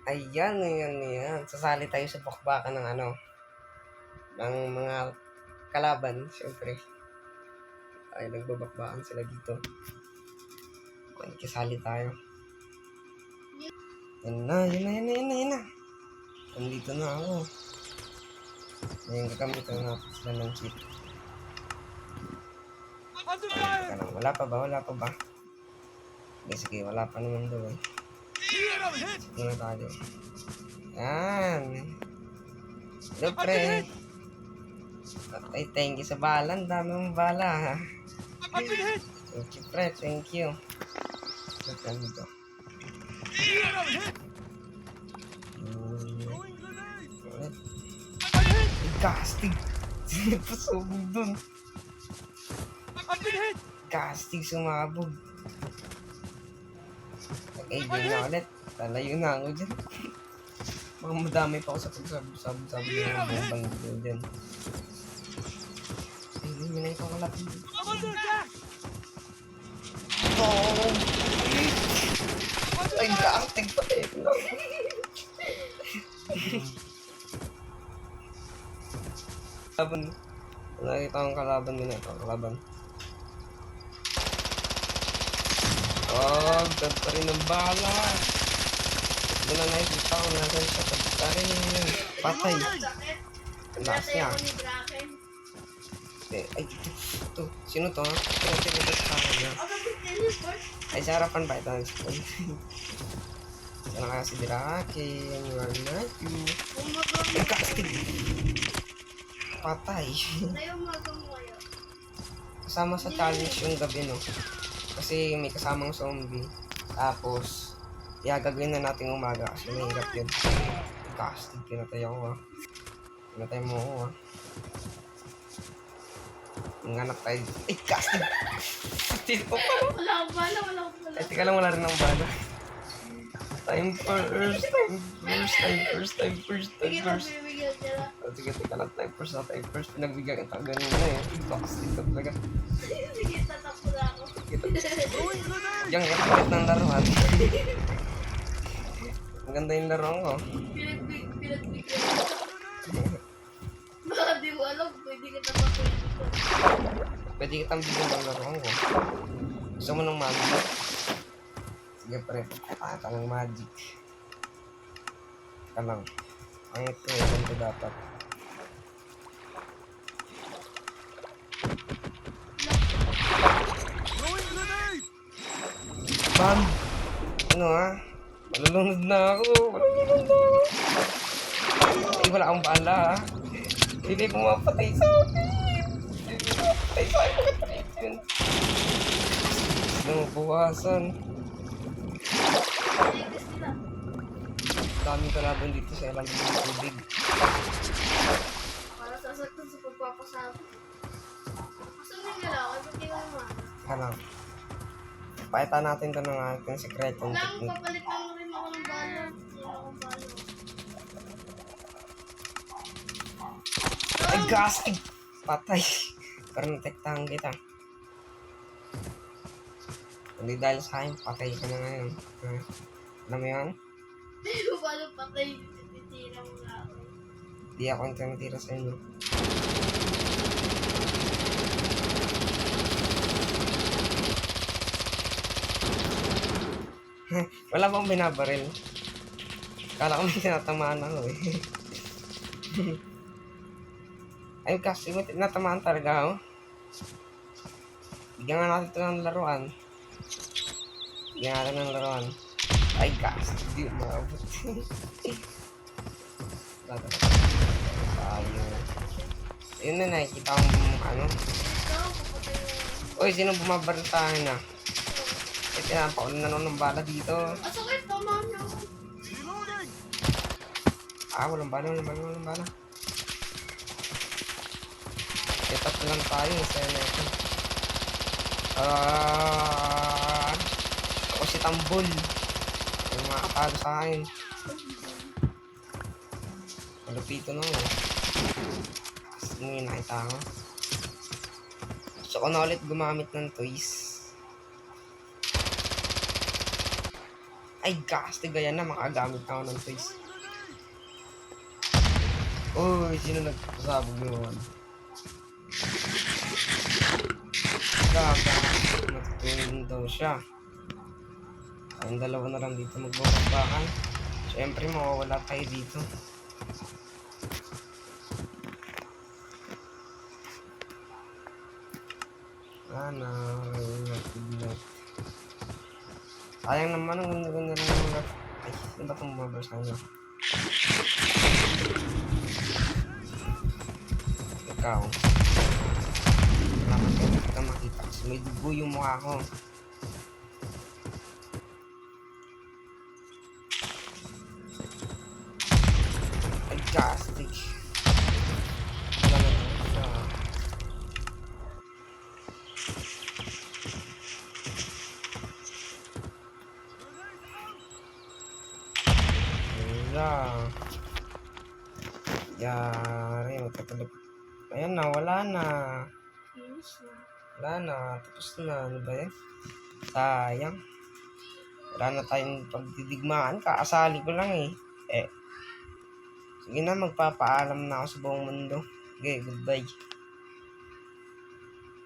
Ayan, ayan, ayan. Sasali tayo sa bakbakan ng ng mga kalaban, syempre. Ay, nagbabakbakan sila dito. Kasali tayo. Yan na, yun na, yun na, yun na, yun na. Nandito na ako. Ngayon kakamitan natin sila ng cheat. Teka lang, wala pa ba? Sige, wala pa naman daw eh. Sige na tayo. Yan. Hello, pre. Ay, thank you sa bala. Ang dami mong bala, ha? Thank you, pre. Thank you. Saan dito? Casting. Pasubog dun. Casting sumabog. Okay, game na ulit. Lalayo na ako dyan. Mga madami pa ako sa pagsabi-sabi ng mga bombang dito dyan. Ay, hindi na ikaw kalapin dito. Oh! Ay, casting pa tayo. Kalaban. Nakita akong kalaban nila ito. Kalaban. Oh, ganda pa rin ng bala. Doon na nakikita ko natin siya. Ganda rin yun. Patay. Ang lakas niya. Ay, ito. Sino to? Sino tinibas sa akin niya? Ay, sa harapan ba ito? Sana kaya si Drake. Wala na you. Ay, casting. Patay. Kasama sa challenge yung gabi, no? Kasi may kasamang zombie. Tapos, gagawin na natin umaga kasi mahirap yun. Casting, pinatay ako, ha. Pinatay mo ako, ha. Nanganak tayo. Ay, casting! Sino pa? Wala akong bala. Ay, tika lang, wala rin ng bala. Time first. Sige, magbibigyan sila. Sige, tika lang, time first. Pinagbigyan kita ganun na eh. Casting ka talaga. Sige, tatakbo na ako. Diyan, ikapalit ng laruan. Ang ganda yung laruan ko. Pinagbigyan. Baka di mo alam, pwede ka tatakbo dito. Pwede kitang bigyan ng laruan ko. Gusto mo ng magic? Sige pre, pakita ng magic. Ka lang. Ang ito, ganito dapat. Bam! Ano ha? Malulunod na ako. Ay, wala akong bala ha. Hindi pumapatay sa akin. Hindi pumapatay sa akin. Bakit yun? Gusto mo buwasan. Daming kalaban dito sa ilalim ng tubig. Para sasaktan sa pagpapasabi. Gusto mo yung galaw? Ba't di mo naman? Ano? Pakita natin ito ng ating sekretong Lang, technique. papalit lang rin ako ng bala. Wala akong bala. Ay, gastig! Patay! Pero natektahan kita. Hindi dahil sa akin, patay ka na ngayon. Alam mo yun? Hindi ko paano patay. Titira mo na ako. Di ako yung tinatira sa inyo. Wala bang binabaril? Kala ko may tinatamaan ako eh. Ay, kasi may tinatamaan talaga ako. Bigyan nga natin ito ng laruan. Bigyan natin ng laruan. Ay, gas. Hindi umabot. Tayo. Yun na, nakikita akong ano. Ikaw, papatay mo. Uy, sino bumabaril sa akin ah? Eh, pinapaulan na ng bala dito. Ah, sakit. Tama niyo ako. Ah, walang bala. Setup lang tayo sa ito. Ako si Tambol. Yung makakatalo sa akin. Malupito na ako. Kasi ngayon nakita ko. Gusto ko na ulit gumamit ng toys. Ay, gastig. Ayan na, makagamit na ako ng face. Uy, sino nagpasabog yun? Gaga. Matutulog daw siya. Ang dalawa na lang dito magbabagbakan. Siyempre, mawawala tayo dito. Sana, nag-ignite. Sayang naman ang ganda-ganda ng mga... Ay, ano ba itong mabasa niya? Ikaw. Salamat ka, hindi kita makita kasi may dugo yung mukha ko. Ay, gastig. Wala na ito siya. Wala. Yari, magkatulog. Ayan na, wala na. Finish na. Wala na, tapos na. Ano ba yan? Sayang. Wala na tayong pagdidigmaan. Kaasali ko lang eh. Sige na, magpapaalam na ako sa buong mundo. Okay, goodbye.